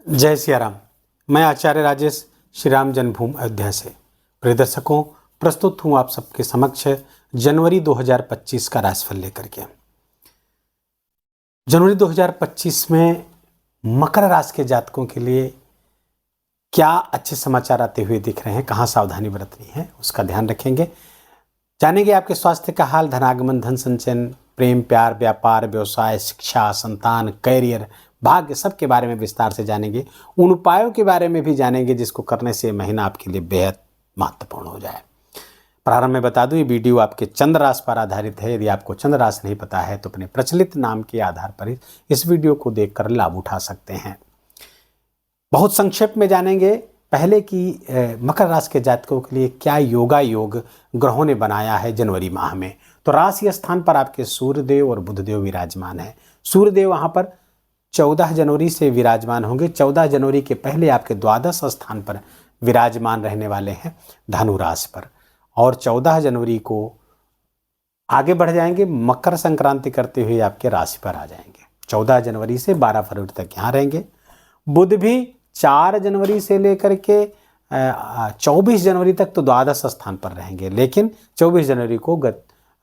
जय सिया राम। मैं आचार्य राजेश श्री राम जन्मभूमि अयोध्या से प्रिय दर्शकों प्रस्तुत हूँ आप सबके समक्ष जनवरी 2025 का राशिफल लेकर के। जनवरी 2025 में मकर राशि के जातकों के लिए क्या अच्छे समाचार आते हुए दिख रहे हैं, कहाँ सावधानी बरतनी है उसका ध्यान रखेंगे। जानेंगे आपके स्वास्थ्य का हाल, धनागमन, धन संचयन, प्रेम प्यार, व्यापार, व्यवसाय, शिक्षा, संतान, कैरियर, भाग्य, सबके बारे में विस्तार से जानेंगे। उन उपायों के बारे में भी जानेंगे जिसको करने से महीना आपके लिए बेहद महत्वपूर्ण हो जाए। प्रारंभ में बता दूं, ये वीडियो आपके चंद्र राशि पर आधारित है। यदि आपको चंद्र राशि नहीं पता है तो अपने प्रचलित नाम के आधार पर इस वीडियो को देखकर लाभ उठा सकते हैं। बहुत संक्षेप में जानेंगे पहले कि मकर राशि के जातकों के लिए क्या योगा योग ग्रहों ने बनाया है जनवरी माह में। तो राशि स्थान पर आपके सूर्यदेव और बुधदेव विराजमान है। सूर्यदेव वहां पर 14 जनवरी से विराजमान होंगे। 14 जनवरी के पहले आपके द्वादश स्थान पर विराजमान रहने वाले हैं धनु राशि पर, और 14 जनवरी को आगे बढ़ जाएंगे, मकर संक्रांति करते हुए आपके राशि पर आ जाएंगे। 14 जनवरी से 12 फरवरी तक यहाँ रहेंगे। बुध भी 4 जनवरी से लेकर के 24 जनवरी तक तो द्वादश स्थान पर रहेंगे, लेकिन 24 जनवरी को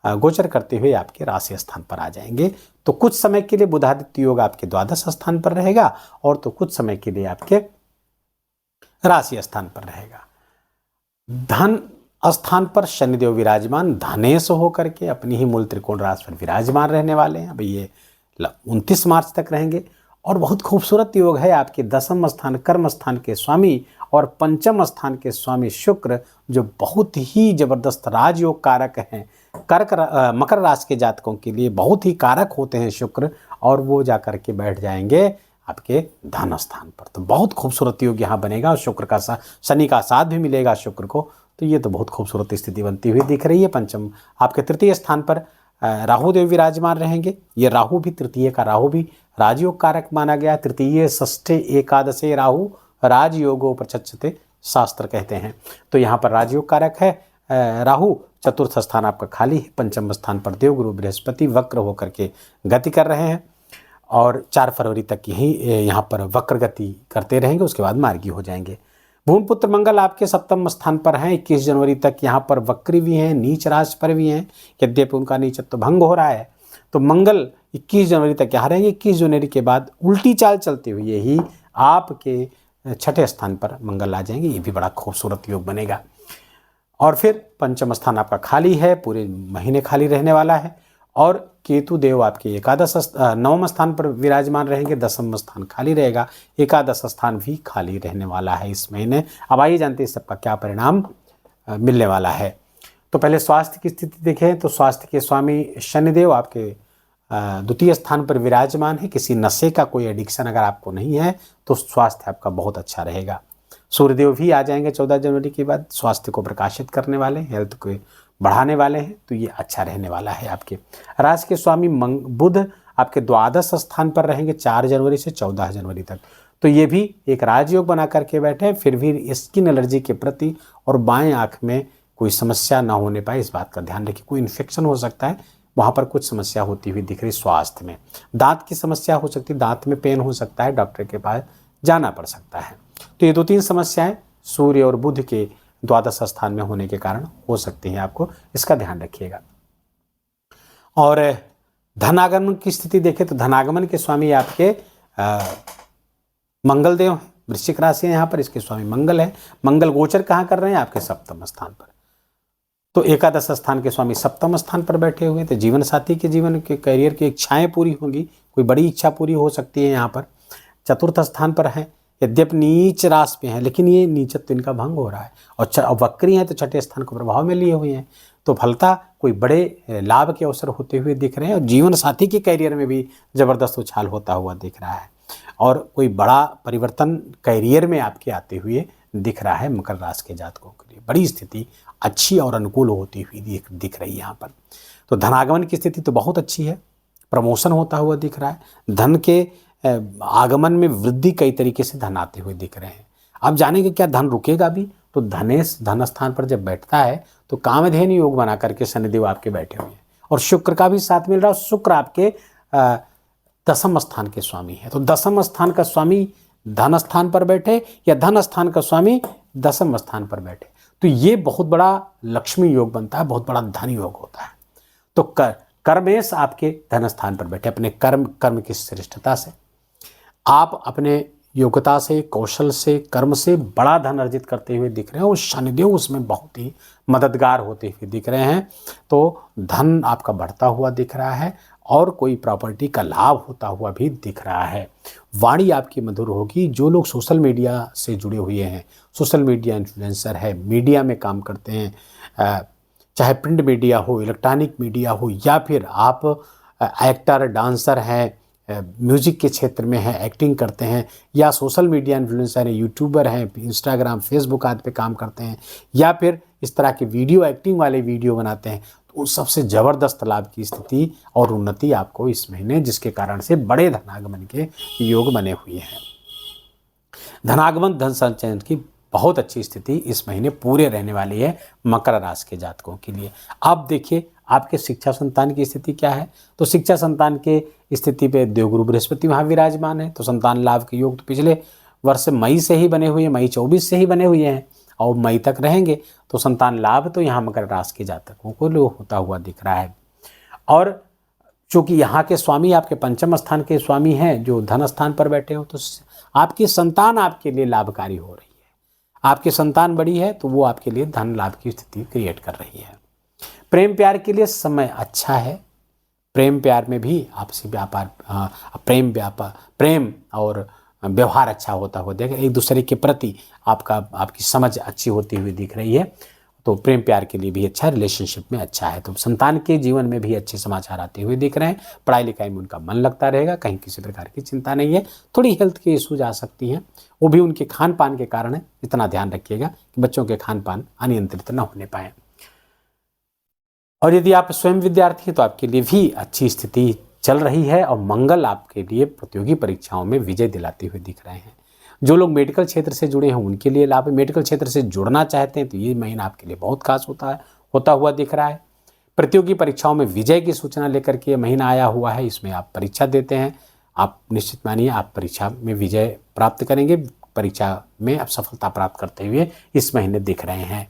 गोचर करते हुए आपके राशि स्थान पर आ जाएंगे। तो कुछ समय के लिए बुधादित्य योग आपके द्वादश स्थान पर रहेगा और तो कुछ समय के लिए आपके राशि स्थान पर रहेगा। धन स्थान पर शनिदेव विराजमान धनेश होकर के अपनी ही मूल त्रिकोण राशि पर विराजमान रहने वाले हैं। अभी ये 29 मार्च तक रहेंगे। और बहुत खूबसूरत योग है आपके दसम स्थान कर्म स्थान के स्वामी और पंचम स्थान के स्वामी शुक्र, जो बहुत ही जबरदस्त राजयोग कारक हैं। मकर राशि के जातकों के लिए बहुत ही कारक होते हैं शुक्र, और वो जाकर के बैठ जाएंगे आपके धन स्थान पर। तो बहुत खूबसूरत योग यहाँ बनेगा और शुक्र का शनि का साथ भी मिलेगा शुक्र को। तो ये तो बहुत खूबसूरत स्थिति बनती हुई दिख रही है। पंचम आपके तृतीय स्थान पर राहु देव विराजमान रहेंगे। ये राहु भी, तृतीय का राहु भी राजयोग कारक माना गया। तृतीय षष्ठे एकादशे राहु राजयोगो प्रचक्षते शास्त्र कहते हैं। तो यहाँ पर राजयोग कारक है राहु। चतुर्थ स्थान आपका खाली है। पंचम स्थान पर देवगुरु बृहस्पति वक्र होकर के गति कर रहे हैं और 4 फरवरी तक यही यहाँ पर वक्र गति करते रहेंगे, उसके बाद मार्गी हो जाएंगे। भूमिपुत्र मंगल आपके सप्तम स्थान पर हैं। 21 जनवरी तक यहाँ पर वक्री भी हैं, नीच राशि पर भी हैं, यद्यपि उनका नीचत्व भंग हो रहा है। तो मंगल 21 जनवरी तक यहाँ रहेंगे। 21 जनवरी के बाद उल्टी चाल चलते हुए ही आपके 6ठे स्थान पर मंगल आ जाएंगे। ये भी बड़ा खूबसूरत योग बनेगा। और फिर पंचम स्थान आपका खाली है, पूरे महीने खाली रहने वाला है। और केतु देव आपके नवम स्थान पर विराजमान रहेंगे। दसम स्थान खाली रहेगा, एकादश स्थान भी खाली रहने वाला है इस महीने। अब आइए जानते हैं सबका क्या परिणाम मिलने वाला है। तो पहले स्वास्थ्य की स्थिति देखें तो स्वास्थ्य के स्वामी शनिदेव आपके द्वितीय स्थान पर विराजमान है। किसी नशे का कोई एडिक्शन अगर आपको नहीं है तो स्वास्थ्य आपका बहुत अच्छा रहेगा। सूर्यदेव भी आ जाएंगे 14 जनवरी के बाद, स्वास्थ्य को प्रकाशित करने वाले, हेल्थ को बढ़ाने वाले हैं। तो ये अच्छा रहने वाला है आपके। राशि के स्वामी बुध आपके द्वादश स्थान पर रहेंगे 4 जनवरी से 14 जनवरी तक। तो ये भी एक राजयोग बना करके बैठे। फिर भी स्किन एलर्जी के प्रति और बाएं आंख में कोई समस्या ना होने पाए, इस बात का ध्यान रखिए। कोई इन्फेक्शन हो सकता है, वहाँ पर कुछ समस्या होती हुई दिख रही। स्वास्थ्य में दांत की समस्या हो सकती है, दांत में पेन हो सकता है, डॉक्टर के पास जाना पड़ सकता है। तो ये 2-3 समस्याएं सूर्य और बुध के द्वादश स्थान में होने के कारण हो सकती हैं, आपको इसका ध्यान रखिएगा। और धनागमन की स्थिति देखें तो धनागमन के स्वामी आपके मंगल देव हैं। वृश्चिक राशि है यहाँ पर, इसके स्वामी मंगल है। मंगल गोचर कहाँ कर रहे हैं? आपके सप्तम स्थान पर। तो एकादश स्थान के स्वामी सप्तम स्थान पर बैठे हुए। तो जीवन साथी के जीवन के कैरियर की इच्छाएं पूरी होंगी, कोई बड़ी इच्छा पूरी हो सकती है यहाँ पर। चतुर्थ स्थान पर है, यद्यपि नीच राशि पे है, लेकिन ये नीचत्व इनका भंग हो रहा है और वक्री हैं तो 6ठे स्थान को प्रभाव में लिए हुए हैं। तो फलता कोई बड़े लाभ के अवसर होते हुए दिख रहे हैं और जीवन साथी के कैरियर में भी जबरदस्त उछाल होता हुआ दिख रहा है और कोई बड़ा परिवर्तन कैरियर में आपके आते हुए दिख रहा है। मकर राशि के जातकों के लिए बड़ी स्थिति अच्छी और अनुकूल होती हुई दिख रही है यहाँ पर। तो धनागमन की स्थिति तो बहुत अच्छी है, प्रमोशन होता हुआ दिख रहा है। धन के आगमन में वृद्धि कई तरीके से धन आते हुए दिख रहे हैं। अब जानेंगे क्या धन रुकेगा भी? तो धनेश धन स्थान पर जब बैठता है तो कामधेनु योग बना करके शनिदेव आपके बैठे हुए हैं और शुक्र का भी साथ मिल रहा है। शुक्र आपके दसम स्थान के स्वामी है। तो दसम स्थान का स्वामी धन स्थान पर बैठे या धन स्थान का स्वामी दसम स्थान पर बैठे, तो ये बहुत बड़ा लक्ष्मी योग बनता है, बहुत बड़ा धन योग होता है। तो कर्मेश आपके धन स्थान पर बैठे, अपने कर्म की श्रेष्ठता से आप अपने योग्यता से, कौशल से, कर्म से बड़ा धन अर्जित करते हुए दिख रहे हैं और शनिदेव उसमें बहुत ही मददगार होते हुए दिख रहे हैं। तो धन आपका बढ़ता हुआ दिख रहा है और कोई प्रॉपर्टी का लाभ होता हुआ भी दिख रहा है। वाणी आपकी मधुर होगी। जो लोग सोशल मीडिया से जुड़े हुए हैं, सोशल मीडिया इन्फ्लुएंसर है, मीडिया में काम करते हैं, चाहे प्रिंट मीडिया हो, इलेक्ट्रॉनिक मीडिया हो, या फिर आप एक्टर, डांसर हैं, म्यूजिक के क्षेत्र में हैं, एक्टिंग करते हैं, या सोशल मीडिया इन्फ्लुएंसर हैं, यूट्यूबर हैं, इंस्टाग्राम, फेसबुक आदि पे काम करते हैं, या फिर इस तरह के वीडियो एक्टिंग वाले वीडियो बनाते हैं, तो उन सबसे ज़बरदस्त लाभ की स्थिति और उन्नति आपको इस महीने, जिसके कारण से बड़े धनागमन के योग बने हुए हैं। धनागमन, धन संचयन की बहुत अच्छी स्थिति इस महीने पूरे रहने वाली है मकर राशि के जातकों के लिए। अब देखिए आपके शिक्षा संतान की स्थिति क्या है। तो शिक्षा संतान के स्थिति पे देवगुरु बृहस्पति वहाँ विराजमान है, तो संतान लाभ के योग तो पिछले वर्ष मई से ही बने हुए हैं, मई 24 से ही बने हुए हैं और मई तक रहेंगे। तो संतान लाभ तो यहाँ मकर राशि के जातकों को होता हुआ दिख रहा है। और चूँकि यहाँ के स्वामी आपके पंचम स्थान के स्वामी हैं जो धन स्थान पर बैठे हो, तो आपकी संतान आपके लिए लाभकारी हो रही है। आपकी संतान बड़ी है तो वो आपके लिए धन लाभ की स्थिति क्रिएट कर रही है। प्रेम प्यार के लिए समय अच्छा है। प्रेम प्यार में भी आपसी व्यापार, प्रेम और व्यवहार अच्छा होता हुआ देखें, एक दूसरे के प्रति आपकी समझ अच्छी होती हुई दिख रही है। तो प्रेम प्यार के लिए भी अच्छा, रिलेशनशिप में अच्छा है। तो संतान के जीवन में भी अच्छे समाचार आते हुए दिख रहे हैं। पढ़ाई लिखाई में उनका मन लगता रहेगा, कहीं किसी प्रकार की चिंता नहीं है। थोड़ी हेल्थ के इश्यूज आ सकती हैं, वो भी उनके खान पान के कारण है। इतना ध्यान रखिएगा कि बच्चों के खान पान अनियंत्रित न होने पाए। और यदि आप स्वयं विद्यार्थी हैं तो आपके लिए भी अच्छी स्थिति चल रही है और मंगल आपके लिए प्रतियोगी परीक्षाओं में विजय दिलाते हुए दिख रहे हैं। जो लोग मेडिकल क्षेत्र से जुड़े हैं उनके लिए लाभ है। मेडिकल क्षेत्र से जुड़ना चाहते हैं तो ये महीना आपके लिए बहुत खास होता हुआ दिख रहा है। प्रतियोगी परीक्षाओं में विजय की सूचना लेकर के ये महीना आया हुआ है। इसमें आप परीक्षा देते हैं, आप निश्चित मानिए आप परीक्षा में विजय प्राप्त करेंगे, परीक्षा में आप सफलता प्राप्त करते हुए इस महीने दिख रहे हैं।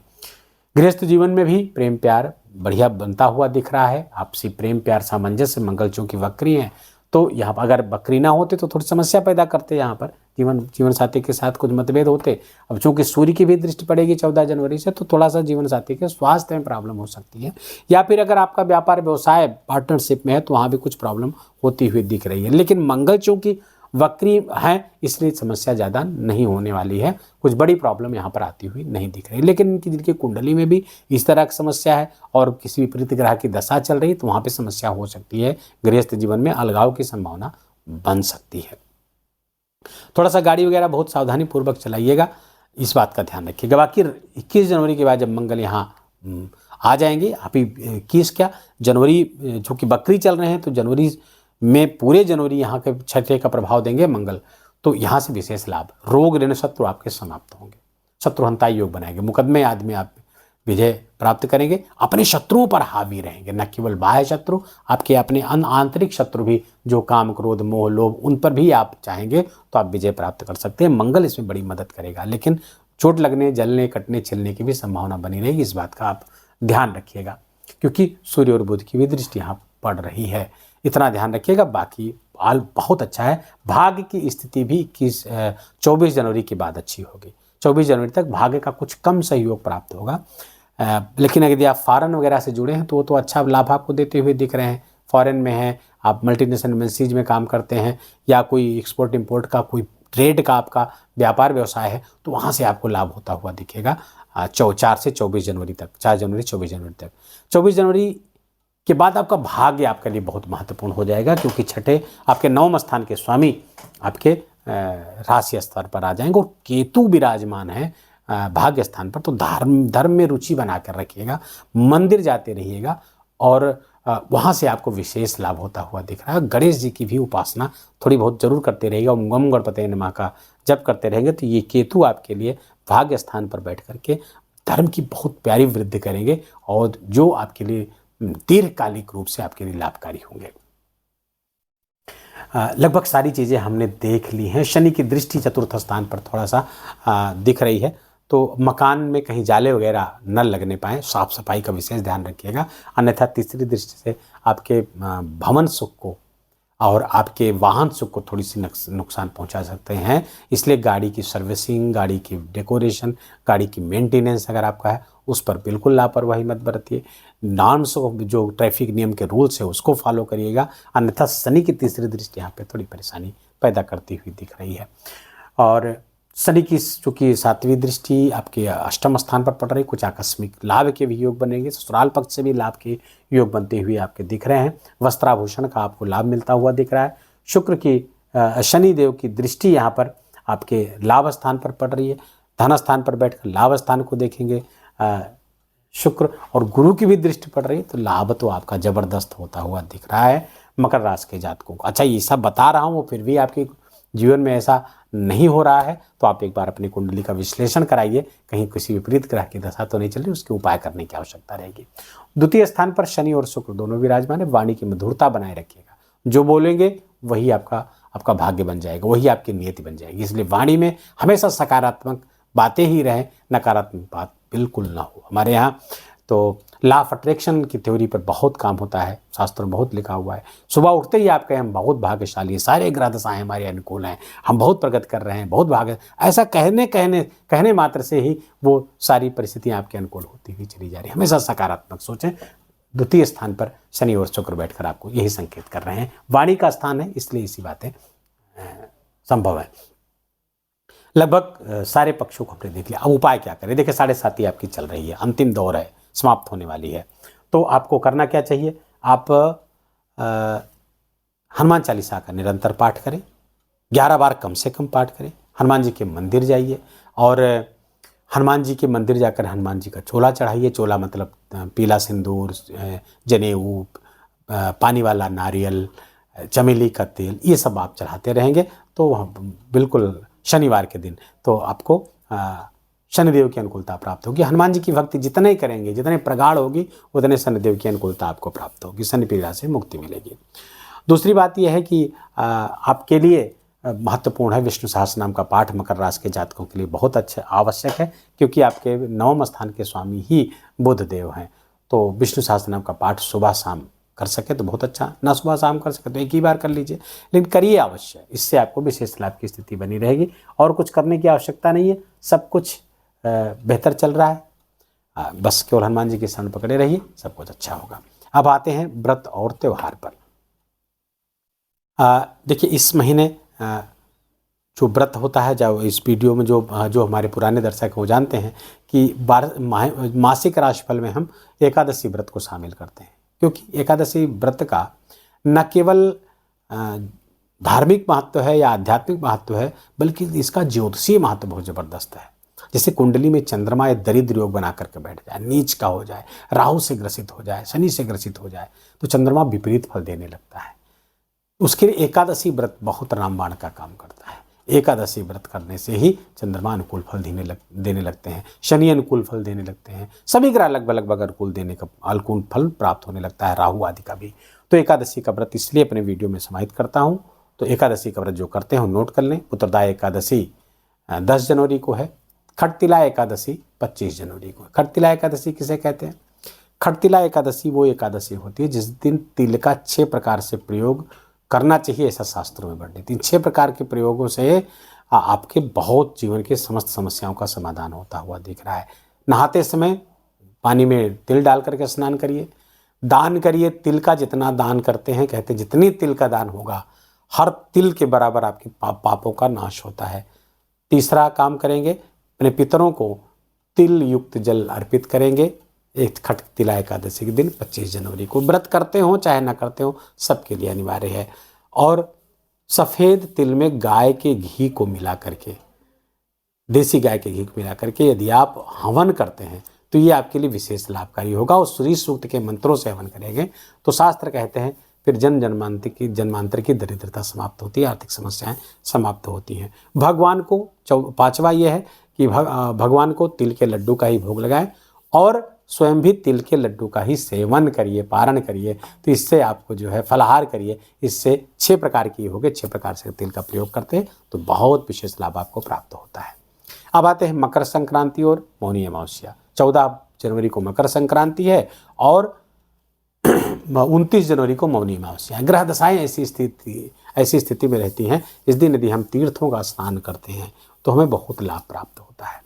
गृहस्थ जीवन में भी प्रेम प्यार बढ़िया बनता हुआ दिख रहा है। आपसी प्रेम प्यार सामंजस्य, मंगल चूंकि वक्री हैं तो यहाँ पर अगर वक्री ना होते तो थोड़ी समस्या पैदा करते, यहाँ पर जीवन साथी के साथ कुछ मतभेद होते। अब चूंकि सूर्य की भी दृष्टि पड़ेगी 14 जनवरी से, तो थोड़ा सा जीवन साथी के स्वास्थ्य में प्रॉब्लम हो सकती है। या फिर अगर आपका व्यापार व्यवसाय पार्टनरशिप में है तो वहाँ भी कुछ प्रॉब्लम होती हुई दिख रही है। लेकिन मंगल चूंकि वक्री है इसलिए समस्या ज़्यादा नहीं होने वाली है, कुछ बड़ी प्रॉब्लम यहाँ पर आती हुई नहीं दिख रही। लेकिन इनकी दिल की कुंडली में भी इस तरह की समस्या है और किसी विपरीत ग्रह की दशा चल रही तो वहाँ पे समस्या हो सकती है। गृहस्थ जीवन में अलगाव की संभावना बन सकती है। थोड़ा सा गाड़ी वगैरह बहुत सावधानी पूर्वक चलाइएगा, इस बात का ध्यान रखिएगा। बाकी 21 जनवरी के बाद जब मंगल यहाँ आ जाएंगे, आप 21 क्या जनवरी जो कि बकरी चल रहे हैं तो जनवरी में पूरे जनवरी यहाँ के छठे का प्रभाव देंगे मंगल, तो यहाँ से विशेष लाभ। रोग ऋण शत्रु आपके समाप्त होंगे, शत्रुहंता योग बनाएंगे, मुकदमे आदि में आप विजय प्राप्त करेंगे, अपने शत्रुओं पर हावी रहेंगे। न केवल बाह्य शत्रु, आपके अपने आंतरिक शत्रु भी जो काम क्रोध मोह लोभ उन पर भी आप चाहेंगे तो आप विजय प्राप्त कर सकते हैं। मंगल इसमें बड़ी मदद करेगा। लेकिन चोट लगने, जलने, कटने, छिलने की भी संभावना बनी रहेगी, इस बात का आप ध्यान रखिएगा क्योंकि सूर्य और बुध की भी दृष्टि यहाँ पड़ रही है, इतना ध्यान रखिएगा। बाकी हाल बहुत अच्छा है। भाग्य की स्थिति भी 24 जनवरी के बाद अच्छी होगी। 24 जनवरी तक भाग्य का कुछ कम सहयोग प्राप्त होगा। लेकिन यदि आप फॉरेन वगैरह से जुड़े हैं तो वो तो अच्छा लाभ आपको देते हुए दिख रहे हैं। फॉरेन में हैं, आप मल्टीनेशनल एमएनसीज में काम करते हैं या कोई एक्सपोर्ट इम्पोर्ट का कोई ट्रेड का आपका व्यापार व्यवसाय है तो वहाँ से आपको लाभ होता हुआ दिखेगा 4 से 24 जनवरी तक, 4 जनवरी 24 जनवरी तक। 24 जनवरी के बाद आपका भाग्य आपके लिए बहुत महत्वपूर्ण हो जाएगा क्योंकि छठे आपके 9वें स्थान के स्वामी आपके राशि स्तर पर आ जाएंगे और केतु विराजमान है भाग्य स्थान पर। तो धर्म में रुचि बनाकर रखिएगा, मंदिर जाते रहिएगा और वहाँ से आपको विशेष लाभ होता हुआ दिख रहा है। गणेश जी की भी उपासना थोड़ी बहुत जरूर करते रहिएगा, ओम गणपतये नमः का जप करते रहेंगे तो ये केतु आपके लिए भाग्य स्थान पर बैठ करके धर्म की बहुत प्यारी वृद्धि करेंगे और जो आपके लिए दीर्घकालिक रूप से आपके लिए लाभकारी होंगे। लगभग सारी चीज़ें हमने देख ली हैं। शनि की दृष्टि चतुर्थ स्थान पर थोड़ा सा दिख रही है, तो मकान में कहीं जाले वगैरह न लगने पाएँ, साफ सफाई का विशेष ध्यान रखिएगा। अन्यथा तीसरी दृष्टि से आपके भवन सुख को और आपके वाहन सुख को थोड़ी सी नुकसान पहुंचा सकते हैं। इसलिए गाड़ी की सर्विसिंग, गाड़ी की डेकोरेशन, गाड़ी की मेंटेनेंस अगर आपका है, उस पर बिल्कुल लापरवाही मत बरतिए। नॉर्म्स जो ट्रैफिक नियम के रूल्स है उसको फॉलो करिएगा। अन्यथा शनि की तीसरी दृष्टि यहाँ पे थोड़ी परेशानी पैदा करती हुई दिख रही है। और शनि की चूँकि सातवीं दृष्टि आपके अष्टम स्थान पर पड़ रही, कुछ आकस्मिक लाभ के भी योग बनेंगे। ससुराल पक्ष से भी लाभ के योग बनते हुए आपके दिख रहे हैं। वस्त्राभूषण का आपको लाभ मिलता हुआ दिख रहा है। शुक्र की शनि देव की दृष्टि यहाँ पर आपके लाभ स्थान पर पड़ रही है। धन स्थान पर बैठकर लाभ स्थान को देखेंगे शुक्र, और गुरु की भी दृष्टि पड़ रही है, तो लाभ तो आपका जबरदस्त होता हुआ दिख रहा है मकर राशि के जातकों को। अच्छा, ये सब बता रहा हूँ, फिर भी आपके जीवन में ऐसा नहीं हो रहा है तो आप एक बार अपनी कुंडली का विश्लेषण कराइए, कहीं किसी विपरीत ग्रह की दशा तो नहीं चल रही, उसके उपाय करने की आवश्यकता रहेगी। द्वितीय स्थान पर शनि और शुक्र दोनों विराजमान है। वाणी की मधुरता बनाए रखिएगा, जो बोलेंगे वही आपका भाग्य बन जाएगा, वही आपकी नियति बन जाएगी। इसलिए वाणी में हमेशा सकारात्मक बातें ही रहें, नकारात्मक बात बिल्कुल ना हो। हमारे यहाँ तो लॉ ऑफ अट्रैक्शन की थ्योरी पर बहुत काम होता है, शास्त्र में बहुत लिखा हुआ है। सुबह उठते ही आप कहें हम बहुत भाग्यशाली हैं, सारे ग्रह दशाएं हमारे अनुकूल हैं, हम बहुत प्रगति कर रहे हैं, बहुत भाग्य, ऐसा कहने मात्र से ही वो सारी परिस्थितियां आपके अनुकूल होती हुई चली जा रही है। हमेशा सकारात्मक सोचें। द्वितीय स्थान पर शनि और शुक्र बैठकर आपको यही संकेत कर रहे हैं। वाणी का स्थान है, इसलिए इसी बातें संभव है। लगभग सारे पक्षों को हमने देख लिया। अब उपाय क्या करें? देखिए, 7.5 आपकी चल रही है, अंतिम दौर है, समाप्त होने वाली है। तो आपको करना क्या चाहिए? आप हनुमान चालीसा का निरंतर पाठ करें, 11 बार कम से कम पाठ करें। हनुमान जी के मंदिर जाइए और हनुमान जी के मंदिर जाकर हनुमान जी का चोला चढ़ाइए। चोला मतलब पीला सिंदूर, जनेऊ, पानी वाला नारियल, चमेली का तेल, ये सब आप चढ़ाते रहेंगे तो बिल्कुल शनिवार के दिन तो आपको शनिदेव की अनुकूलता प्राप्त होगी। हनुमान जी की भक्ति जितने करेंगे, जितने प्रगाढ़ होगी, उतने शनिदेव की अनुकूलता आपको प्राप्त होगी, शनि पीड़ा से मुक्ति मिलेगी। दूसरी बात यह है कि आपके लिए महत्वपूर्ण है विष्णु सहस्त्रनाम का पाठ। मकर राशि के जातकों के लिए बहुत अच्छा आवश्यक है, क्योंकि आपके 9वें स्थान के स्वामी ही बुध देव हैं। तो विष्णु सहस्त्रनाम का पाठ सुबह शाम कर सके तो बहुत अच्छा, ना सुबह शाम कर सके तो एक ही बार कर लीजिए, लेकिन करिए अवश्य। इससे आपको विशेष लाभ की स्थिति बनी रहेगी और कुछ करने की आवश्यकता नहीं है, सब कुछ बेहतर चल रहा है। बस केवल हनुमान जी के शरण पकड़े रहिए, सब कुछ अच्छा होगा। अब आते हैं व्रत और त्योहार पर। देखिए, इस महीने जो व्रत होता है, जो इस वीडियो में जो हमारे पुराने दर्शक हैं वो जानते हैं कि मासिक राशिफल में हम एकादशी व्रत को शामिल करते हैं, क्योंकि एकादशी व्रत का न केवल धार्मिक महत्व है या आध्यात्मिक महत्व है, बल्कि इसका ज्योतिषीय महत्व बहुत ज़बरदस्त है। जैसे कुंडली में चंद्रमा या दरिद्र योग बना करके बैठ जाए, नीच का हो जाए, राहु से ग्रसित हो जाए, शनि से ग्रसित हो जाए, तो चंद्रमा विपरीत फल देने लगता है। उसके लिए एकादशी व्रत बहुत रामबाण का काम करता है। एकादशी व्रत करने से ही चंद्रमा अनुकूल फल देने लगते हैं, शनि अनुकूल फल देने लगते हैं, सभी ग्रह लगभग अनुकूल फल प्राप्त होने लगता है, राहु आदि का भी। तो एकादशी का व्रत इसलिए अपने वीडियो में समाहित करता हूँ। तो एकादशी का व्रत जो करते हैं नोट कर लें। उत्तरदाय एकादशी 10 जनवरी को है। खटतिला एकादशी 25 जनवरी को। खटतिला एकादशी किसे कहते हैं? खटतिला एकादशी वो एकादशी होती है जिस दिन तिल का 6 प्रकार से प्रयोग करना चाहिए, ऐसा शास्त्रों में वर्णित। इन 6 प्रकार के प्रयोगों से आपके बहुत जीवन के समस्त समस्याओं का समाधान होता हुआ दिख रहा है। नहाते समय पानी में तिल डाल करके स्नान करिए, दान करिए। तिल का जितना दान करते हैं, कहते जितनी तिल का दान होगा, हर तिल के बराबर आपके पापों का नाश होता है। तीसरा काम करेंगे, अपने पितरों को तिल युक्त जल अर्पित करेंगे एक खटतिला एकादशी के दिन 25 जनवरी को। व्रत करते हो चाहे ना करते हो, सबके लिए अनिवार्य है। और सफ़ेद तिल में गाय के घी को मिला करके, देसी गाय के घी को मिला करके यदि आप हवन करते हैं तो ये आपके लिए विशेष लाभकारी होगा। और सूर्य सूक्त के मंत्रों से हवन करेंगे तो शास्त्र कहते हैं फिर जन्मांतर की दरिद्रता समाप्त होती है, आर्थिक समस्याएं समाप्त होती हैं। भगवान को 5वां ये है कि भगवान को तिल के लड्डू का ही भोग लगाएं और स्वयं भी तिल के लड्डू का ही सेवन करिए, पारण करिए, तो इससे आपको जो है फलाहार करिए, इससे 6 प्रकार की हो गए, 6 प्रकार से तिल का प्रयोग करते हैं तो बहुत विशेष लाभ आपको प्राप्त होता है। अब आते हैं मकर संक्रांति और मौनी अमावस्या। 14 जनवरी को मकर संक्रांति है और 29 जनवरी को मौनी अमावस्या है। ग्रह दशाएं ऐसी स्थिति में रहती हैं, इस दिन यदि हम तीर्थों का स्नान करते हैं तो हमें बहुत लाभ प्राप्त होता है।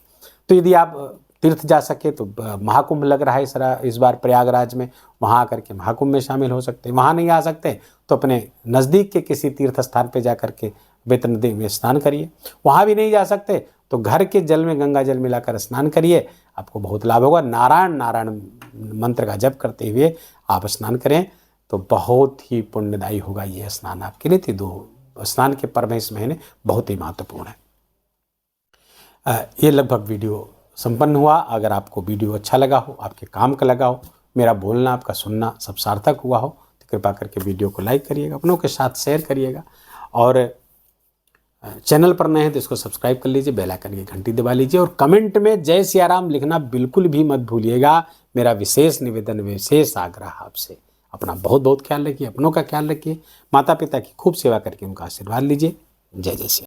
तो यदि आप तीर्थ जा सके तो महाकुंभ लग रहा है इस बार प्रयागराज में, वहाँ आकर के महाकुंभ में शामिल हो सकते हैं। वहाँ नहीं आ सकते तो अपने नज़दीक के किसी तीर्थ स्थान पर जा कर के बेत नदी में स्नान करिए। वहाँ भी नहीं जा सकते तो घर के जल में गंगा जल मिलाकर स्नान करिए, आपको बहुत लाभ होगा। नारायण नारायण मंत्र का जप करते हुए आप स्नान करें तो बहुत ही पुण्यदायी होगा ये स्नान आपके लिए। तो 2 स्नान के पर्व इस महीने बहुत ही महत्वपूर्ण है। ये लगभग वीडियो संपन्न हुआ। अगर आपको वीडियो अच्छा लगा हो, आपके काम का लगा हो, मेरा बोलना आपका सुनना सब सार्थक हुआ हो तो कृपा करके वीडियो को लाइक करिएगा, अपनों के साथ शेयर करिएगा और चैनल पर नए हैं तो इसको सब्सक्राइब कर लीजिए, बेल आइकन की घंटी दबा लीजिए और कमेंट में जय सिया राम लिखना बिल्कुल भी मत भूलिएगा। मेरा विशेष निवेदन, विशेष आग्रह आपसे। अपना बहुत बहुत ख्याल रखिए, अपनों का ख्याल रखिए, माता पिता की खूब सेवा करके उनका आशीर्वाद लीजिए। जय जय सिया।